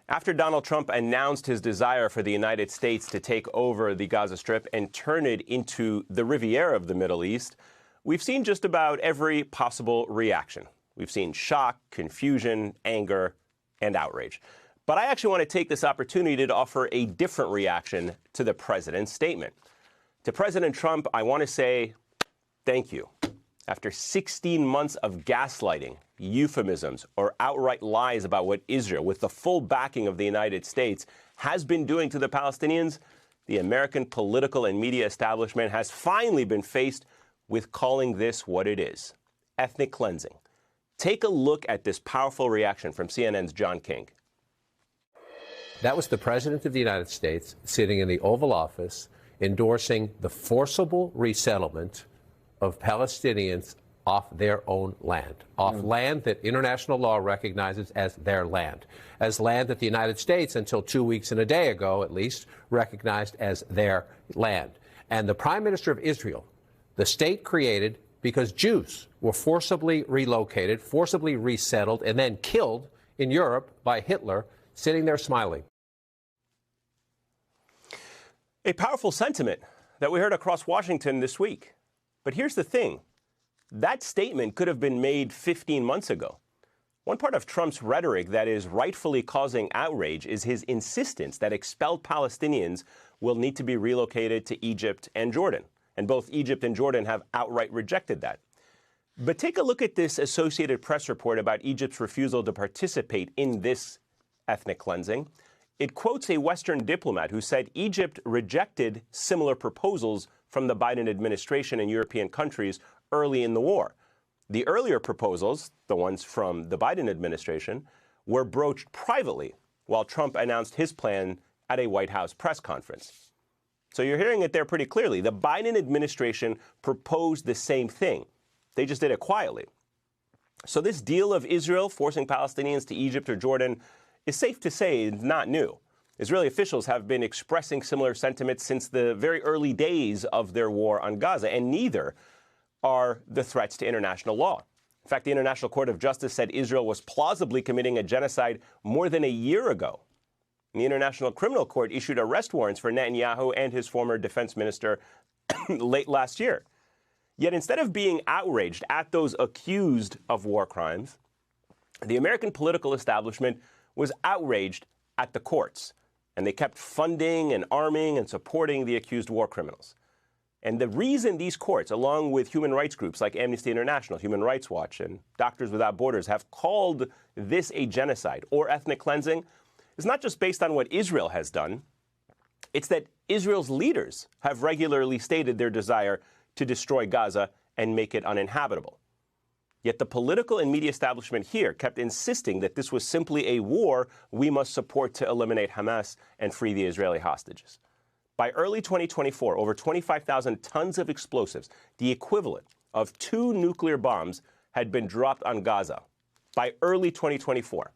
After Donald Trump announced his desire for the United States to take over the Gaza Strip and turn it into the Riviera of the Middle East, we've seen just about every possible reaction. We've seen shock, confusion, anger, and outrage. But I actually want to take this opportunity to offer a different reaction to the president's statement. To President Trump, I want to say thank you. After 16 months of gaslighting, euphemisms, or outright lies about what Israel, with the full backing of the United States, has been doing to the Palestinians, the American political and media establishment has finally been faced with calling this what it is: ethnic cleansing. Take a look at this powerful reaction from CNN's John King. That was the President of the United States sitting in the Oval Office endorsing the forcible resettlement of Palestinians off their own land, off land that international law recognizes as their land, as land that the United States, until 2 weeks and a day ago at least, recognized as their land. And the Prime Minister of Israel, the state created because Jews were forcibly relocated, forcibly resettled, and then killed in Europe by Hitler, sitting there smiling. A powerful sentiment that we heard across Washington this week. But here's the thing. That statement could have been made 15 months ago. One part of Trump's rhetoric that is rightfully causing outrage is his insistence that expelled Palestinians will need to be relocated to Egypt and Jordan. And both Egypt and Jordan have outright rejected that. But take a look at this Associated Press report about Egypt's refusal to participate in this ethnic cleansing. It quotes a Western diplomat who said Egypt rejected similar proposals from the Biden administration and European countries early in the war. The earlier proposals, the ones from the Biden administration, were broached privately while Trump announced his plan at a White House press conference. So you're hearing it there pretty clearly. The Biden administration proposed the same thing. They just did it quietly. So this deal of Israel forcing Palestinians to Egypt or Jordan is safe to say not new. Israeli officials have been expressing similar sentiments since the very early days of their war on Gaza, and neither are the threats to international law. In fact, the International Court of Justice said Israel was plausibly committing a genocide more than a year ago. And the International Criminal Court issued arrest warrants for Netanyahu and his former defense minister late last year. Yet instead of being outraged at those accused of war crimes, the American political establishment was outraged at the courts. And they kept funding and arming and supporting the accused war criminals. And the reason these courts, along with human rights groups like Amnesty International, Human Rights Watch, and Doctors Without Borders, have called this a genocide or ethnic cleansing is not just based on what Israel has done. It's that Israel's leaders have regularly stated their desire to destroy Gaza and make it uninhabitable. Yet the political and media establishment here kept insisting that this was simply a war we must support to eliminate Hamas and free the Israeli hostages. By early 2024, over 25,000 tons of explosives, the equivalent of 2 nuclear bombs, had been dropped on Gaza. By early 2024,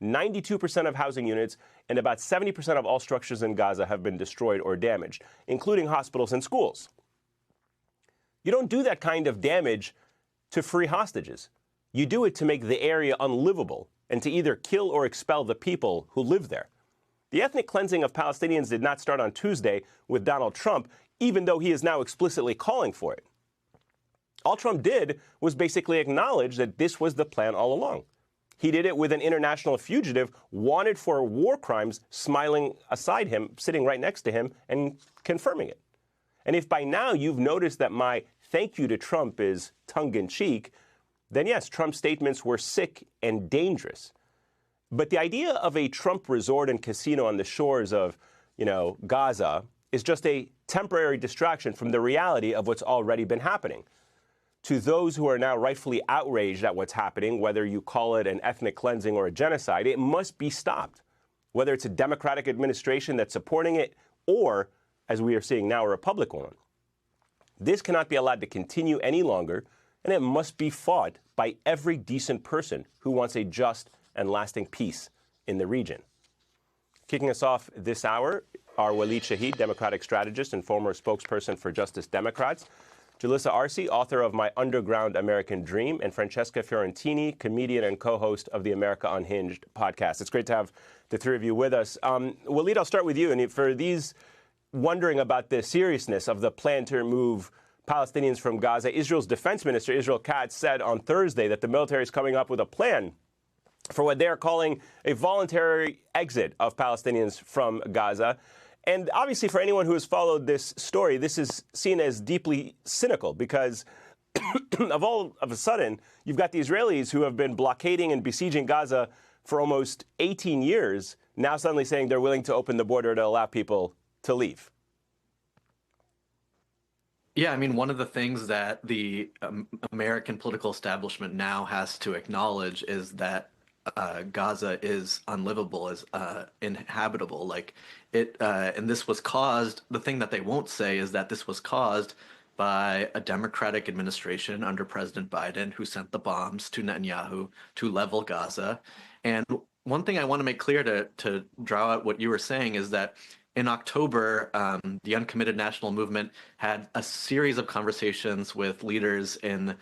92% of housing units and about 70% of all structures in Gaza have been destroyed or damaged, including hospitals and schools. You don't do that kind of damage to free hostages. You do it to make the area unlivable and to either kill or expel the people who live there. The ethnic cleansing of Palestinians did not start on Tuesday with Donald Trump, even though he is now explicitly calling for it. All Trump did was basically acknowledge that this was the plan all along. He did it with an international fugitive wanted for war crimes smiling aside him, sitting right next to him, and confirming it. And if by now you've noticed that my thank you to Trump is tongue-in-cheek, then yes, Trump's statements were sick and dangerous. But the idea of a Trump resort and casino on the shores of, Gaza is just a temporary distraction from the reality of what's already been happening. To those who are now rightfully outraged at what's happening, whether you call it an ethnic cleansing or a genocide, it must be stopped. Whether it's a Democratic administration that's supporting it or, as we are seeing now, a Republican one. This cannot be allowed to continue any longer, and it must be fought by every decent person who wants a just and lasting peace in the region. Kicking us off this hour are Waleed Shahid, Democratic strategist and former spokesperson for Justice Democrats. Julissa Arce, author of My Underground American Dream, and Francesca Fiorentini, comedian and co-host of the America Unhinged podcast. It's great to have the three of you with us. Walid, I'll start with you. And for these wondering about the seriousness of the plan to remove Palestinians from Gaza, Israel's defense minister, Israel Katz, said on Thursday that the military is coming up with a plan for what they are calling a voluntary exit of Palestinians from Gaza. And obviously, for anyone who has followed this story, this is seen as deeply cynical because of a sudden, you've got the Israelis who have been blockading and besieging Gaza for almost 18 years, now suddenly saying they're willing to open the border to allow people to leave. Yeah, I mean, one of the things that the American political establishment now has to acknowledge is that Gaza is unlivable, is inhabitable. Like and this was caused. The thing that they won't say is that this was caused by a Democratic administration under President Biden, who sent the bombs to Netanyahu to level Gaza. And one thing I want to make clear to draw out what you were saying is that in October, the Uncommitted National Movement had a series of conversations with leaders in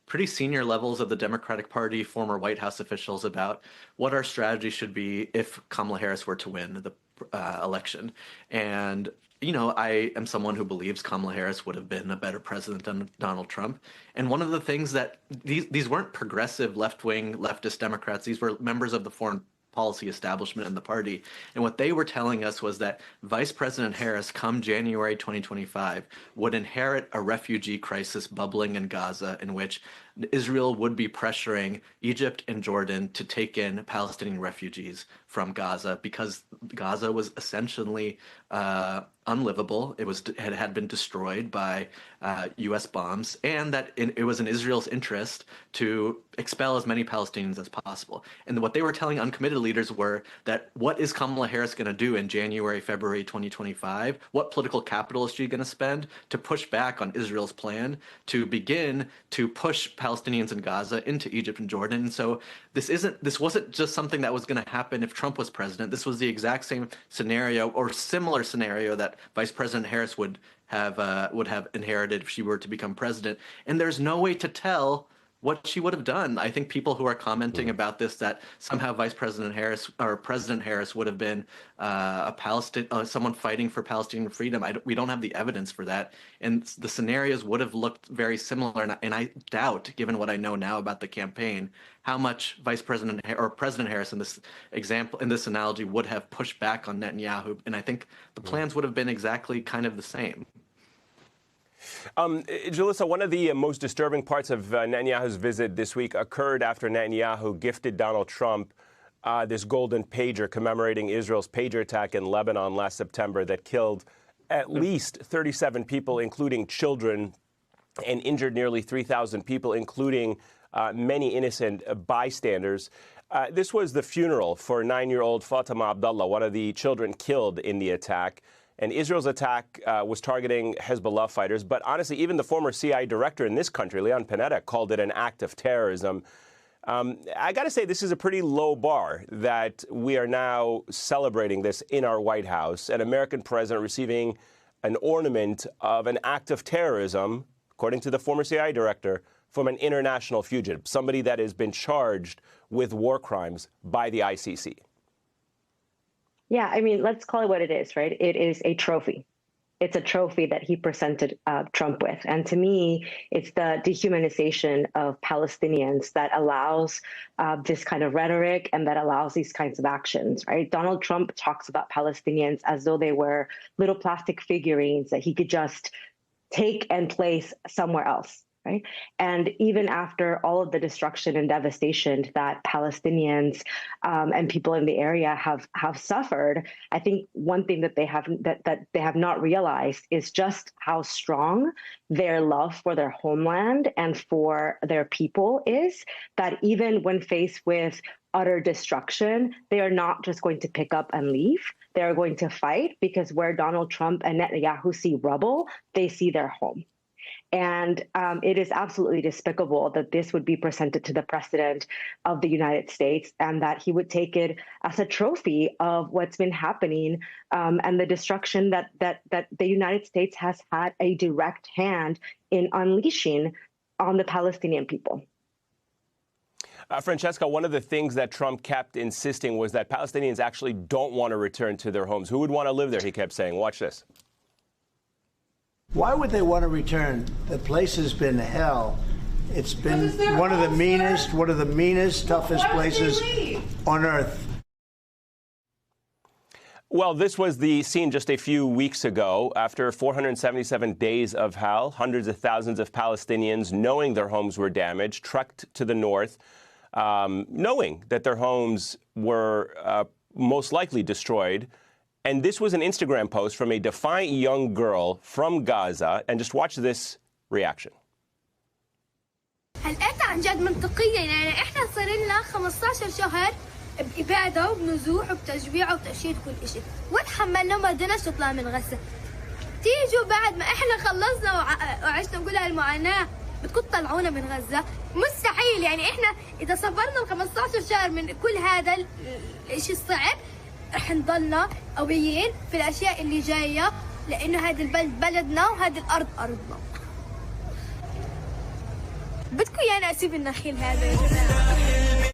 pretty senior levels of the Democratic Party, former White House officials, about what our strategy should be if Kamala Harris were to win the election. And, you know, I am someone who believes Kamala Harris would have been a better president than Donald Trump. And one of the things that these weren't progressive left-wing leftist Democrats, these were members of the foreign policy establishment in the party. And what they were telling us was that Vice President Harris, come January 2025, would inherit a refugee crisis bubbling in Gaza, in which Israel would be pressuring Egypt and Jordan to take in Palestinian refugees from Gaza because Gaza was essentially unlivable. It had been destroyed by U.S. bombs, and that it was in Israel's interest to expel as many Palestinians as possible. And what they were telling uncommitted leaders were that what is Kamala Harris going to do in January, February 2025? What political capital is she going to spend to push back on Israel's plan to begin to push Palestinians in Gaza into Egypt and Jordan? And so this wasn't just something that was going to happen if Trump was president. This was the exact same scenario or similar scenario that Vice President Harris would have inherited if she were to become president. And there's no way to tell what she would have done. I think people who are commenting about this, that somehow Vice President Harris or President Harris would have been someone fighting for Palestinian freedom. We don't have the evidence for that. And the scenarios would have looked very similar. And I doubt, given what I know now about the campaign, how much Vice President or President Harris in this example, in this analogy, would have pushed back on Netanyahu. And I think the plans would have been exactly kind of the same. Julissa, one of the most disturbing parts of Netanyahu's visit this week occurred after Netanyahu gifted Donald Trump this golden pager commemorating Israel's pager attack in Lebanon last September that killed at least 37 people, including children, and injured nearly 3,000 people, including many innocent bystanders. This was the funeral for 9-year-old Fatima Abdullah, one of the children killed in the attack. And Israel's attack was targeting Hezbollah fighters. But honestly, even the former CIA director in this country, Leon Panetta, called it an act of terrorism. I got to say, this is a pretty low bar that we are now celebrating this in our White House, an American president receiving an ornament of an act of terrorism, according to the former CIA director, from an international fugitive, somebody that has been charged with war crimes by the ICC. Yeah, I mean, let's call it what it is, right? It is a trophy. It's a trophy that he presented Trump with. And to me, it's the dehumanization of Palestinians that allows this kind of rhetoric and that allows these kinds of actions, right? Donald Trump talks about Palestinians as though they were little plastic figurines that he could just take and place somewhere else. Right. And even after all of the destruction and devastation that Palestinians and people in the area have suffered, I think one thing that they have not realized is just how strong their love for their homeland and for their people is, that even when faced with utter destruction, they are not just going to pick up and leave. They are going to fight, because where Donald Trump and Netanyahu see rubble, they see their home. And it is absolutely despicable that this would be presented to the president of the United States and that he would take it as a trophy of what's been happening and the destruction that the United States has had a direct hand in unleashing on the Palestinian people. Francesca, one of the things that Trump kept insisting was that Palestinians actually don't want to return to their homes. Who would want to live there, he kept saying. Watch this. Why would they want to return? The place has been hell. It's been one of the meanest, toughest places on earth. Well, this was the scene just a few weeks ago. After 477 days of hell, hundreds of thousands of Palestinians, knowing their homes were damaged, trekked to the north, knowing that their homes were most likely destroyed. And this was an Instagram post from a defiant young girl from Gaza. And just watch this reaction. هالقيت عن جد منطقية يعني احنا صار لنا 15 شهر بإبادة وبنزوح وبتجويع وبتأشير كل شيء وتحملنا وما قدرناش نطلع من غزة. تيجوا بعد ما احنا خلصنا وعشنا بكل هالمعاناة بدكم تطلعونا من غزة؟ مستحيل. يعني احنا إذا صبرنا ال 15 شهر من كل هذا الشيء الصعب رح نضلنا قويين في الأشياء اللي جاية لأنه هذا البلد بلدنا وهذه الأرض أرضنا. بدكم يانا أسيب النخيل هذا يا جماعة.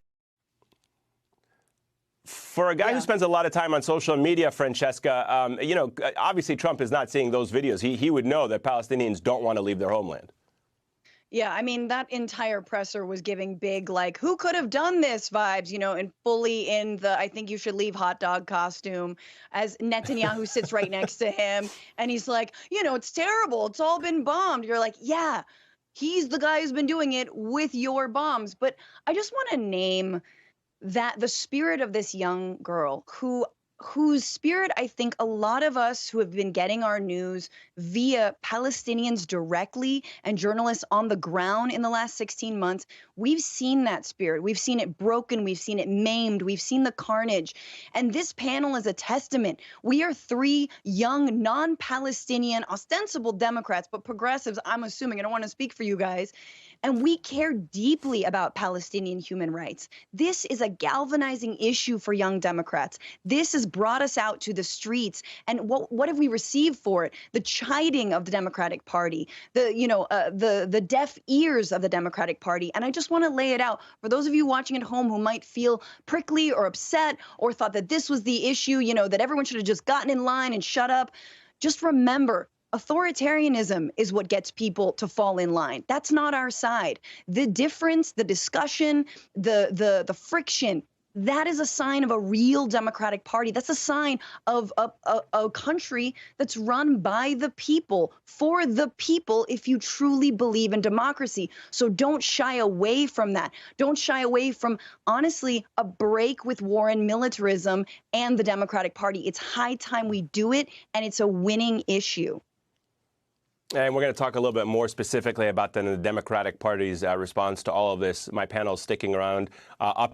For a guy who spends a lot of time on social media, Francesca, you know, obviously Trump is not seeing those videos. He would know that Palestinians don't want to leave their homeland. Yeah, I mean, that entire presser was giving big, like, who could have done this vibes, you know, and fully in the I think you should leave hot dog costume as Netanyahu sits right next to him. And he's like, you know, it's terrible. It's all been bombed. You're like, yeah, he's the guy who's been doing it with your bombs. But I just want to name that the spirit of this young girl whose spirit I think a lot of us who have been getting our news via Palestinians directly and journalists on the ground in the last 16 months, we've seen that spirit. We've seen it broken. We've seen it maimed. We've seen the carnage. And this panel is a testament. We are three young, non-Palestinian, ostensible Democrats, but progressives, I'm assuming. I don't want to speak for you guys. And we care deeply about Palestinian human rights. This is a galvanizing issue for young Democrats. This has brought us out to the streets. And what have we received for it? The chiding of the Democratic Party, the deaf ears of the Democratic Party. And I just want to lay it out for those of you watching at home who might feel prickly or upset or thought that this was the issue, you know, that everyone should have just gotten in line and shut up. Just remember, authoritarianism is what gets people to fall in line. That's not our side. The difference, the discussion, the friction, that is a sign of a real Democratic Party. That's a sign of a country that's run by the people, for the people, if you truly believe in democracy. So don't shy away from that. Don't shy away from, honestly, a break with war and militarism and the Democratic Party. It's high time we do it, and it's a winning issue. And we're going to talk a little bit more specifically about the Democratic Party's response to all of this. My panel is sticking around up.